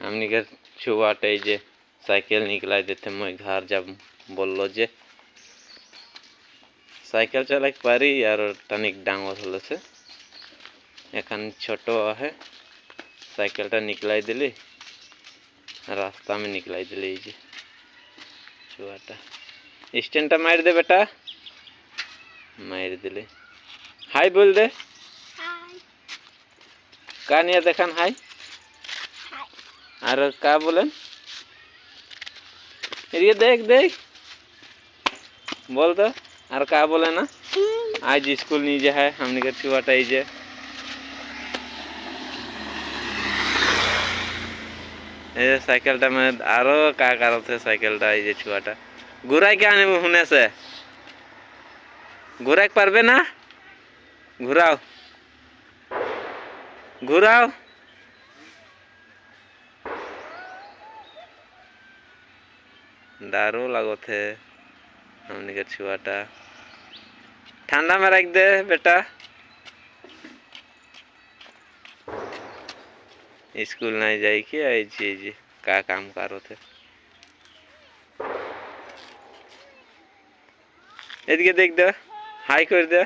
हमनी के छुआटे जे साइकिल निकला देते मैं घर जब बोलो जे साइकिल चला पारी और तनिक डांगर हल से एखन छोटो है साइकिल निकलाई दिली रास्ता में निकलाई दिली जे छुआटा स्टैंड मार दे बेटा मार दिले हाय बोल दे का नहीं देखान हाय और का बोलन ये देख देख बोल तो और का बोले ना आज स्कूल नहीं जा है हमने के छुआटा जे साइकिल में आरो का कारण थे साइकिल ये छुआटा घुराई क्या होने से घुराई पारबे ना घुराओ घुराओ दारू लगो थे हमने के छुआटा ठंडा में रख दे बेटा स्कूल नहीं जाए कि आई चीज का काम करो थे एदिके देख दे हाई कर दे